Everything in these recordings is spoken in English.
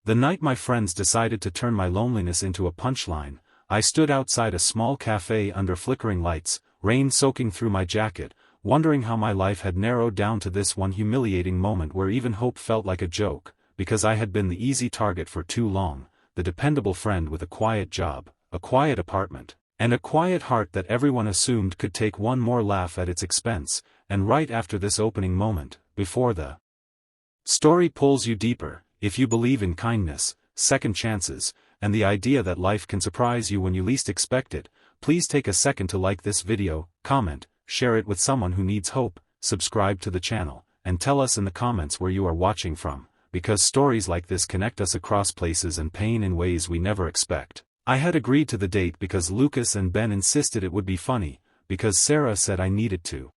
The night my friends decided to turn my loneliness into a punchline, I stood outside a small cafe under flickering lights, rain soaking through my jacket, wondering how my life had narrowed down to this one humiliating moment where even hope felt like a joke, because I had been the easy target for too long, the dependable friend with a quiet job, a quiet apartment, and a quiet heart that everyone assumed could take one more laugh at its expense. And right after this opening moment, before the story pulls you deeper, if you believe in kindness, second chances, and the idea that life can surprise you when you least expect it, please take a second to like this video, comment, share it with someone who needs hope, subscribe to the channel, and tell us in the comments where you are watching from, because stories like this connect us across places and pain in ways we never expect. I had agreed to the date because Lucas and Ben insisted it would be funny, because Sarah said I needed to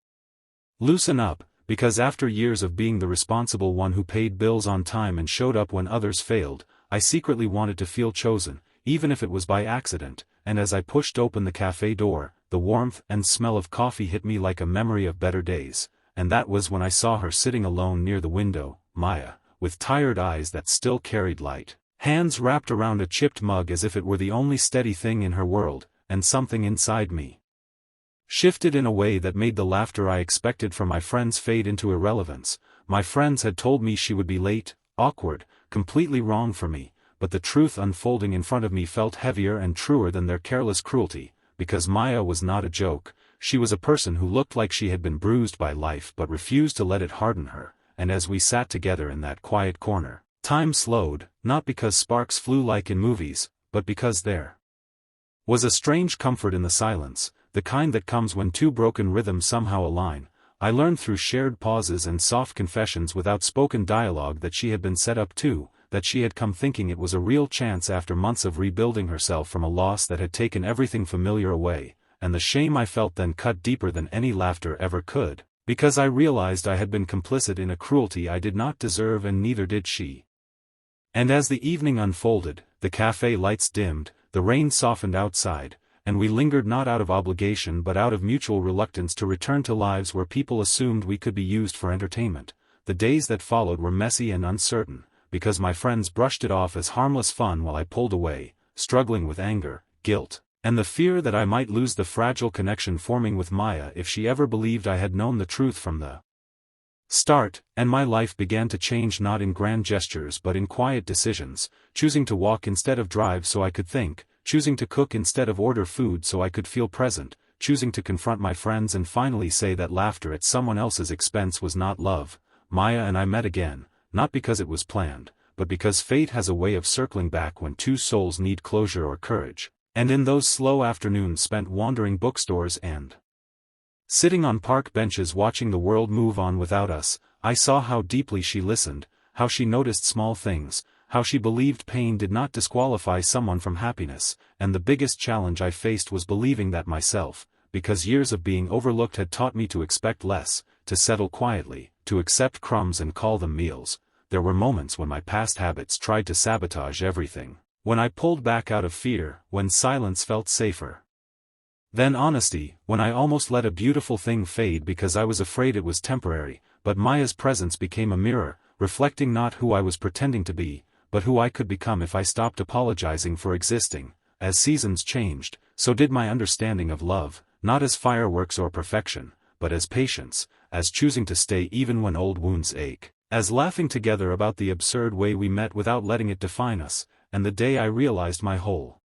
loosen up, because after years of being the responsible one who paid bills on time and showed up when others failed, I secretly wanted to feel chosen, even if it was by accident, and as I pushed open the cafe door, the warmth and smell of coffee hit me like a memory of better days, and that was when I saw her sitting alone near the window, Maya, with tired eyes that still carried light, hands wrapped around a chipped mug as if it were the only steady thing in her world, and something inside me shifted in a way that made the laughter I expected from my friends fade into irrelevance. My friends had told me she would be late, awkward, completely wrong for me, but the truth unfolding in front of me felt heavier and truer than their careless cruelty, because Maya was not a joke. She was a person who looked like she had been bruised by life but refused to let it harden her, and as we sat together in that quiet corner, time slowed, not because sparks flew like in movies, but because there was a strange comfort in the silence, the kind that comes when two broken rhythms somehow align. I learned through shared pauses and soft confessions without spoken dialogue that she had been set up too, that she had come thinking it was a real chance after months of rebuilding herself from a loss that had taken everything familiar away, and the shame I felt then cut deeper than any laughter ever could, because I realized I had been complicit in a cruelty I did not deserve and neither did she. And as the evening unfolded, the cafe lights dimmed, the rain softened outside, and we lingered not out of obligation but out of mutual reluctance to return to lives where people assumed we could be used for entertainment. The days that followed were messy and uncertain, because my friends brushed it off as harmless fun while I pulled away, struggling with anger, guilt, and the fear that I might lose the fragile connection forming with Maya if she ever believed I had known the truth from the start. And my life began to change, not in grand gestures but in quiet decisions, choosing to walk instead of drive so I could think, choosing to cook instead of order food so I could feel present, choosing to confront my friends and finally say that laughter at someone else's expense was not love. Maya and I met again, not because it was planned, but because fate has a way of circling back when two souls need closure or courage. And in those slow afternoons spent wandering bookstores and sitting on park benches watching the world move on without us, I saw how deeply she listened, how she noticed small things, how she believed pain did not disqualify someone from happiness, and the biggest challenge I faced was believing that myself, because years of being overlooked had taught me to expect less, to settle quietly, to accept crumbs and call them meals. There were moments when my past habits tried to sabotage everything, when I pulled back out of fear, when silence felt safer than honesty, when I almost let a beautiful thing fade because I was afraid it was temporary. But Maya's presence became a mirror, reflecting not who I was pretending to be, but who I could become if I stopped apologizing for existing. As seasons changed, so did my understanding of love, not as fireworks or perfection, but as patience, as choosing to stay even when old wounds ache, as laughing together about the absurd way we met without letting it define us. And the day I realized my whole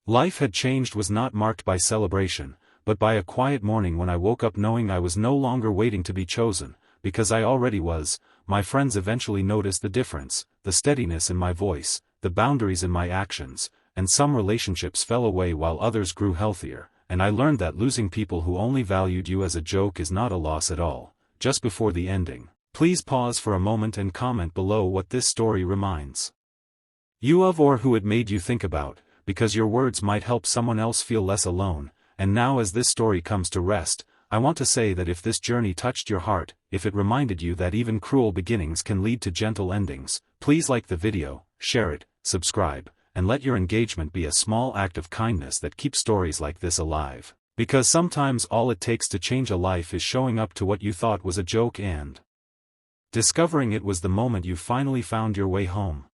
life had changed was not marked by celebration, but by a quiet morning when I woke up knowing I was no longer waiting to be chosen, because I already was. My friends eventually noticed the difference, the steadiness in my voice, the boundaries in my actions, and some relationships fell away while others grew healthier, and I learned that losing people who only valued you as a joke is not a loss at all. Just before the ending, please pause for a moment and comment below what this story reminds you of or who it made you think about, because your words might help someone else feel less alone. And now, as this story comes to rest, I want to say that if this journey touched your heart, if it reminded you that even cruel beginnings can lead to gentle endings, please like the video, share it, subscribe, and let your engagement be a small act of kindness that keeps stories like this alive. Because sometimes all it takes to change a life is showing up to what you thought was a joke and discovering it was the moment you finally found your way home.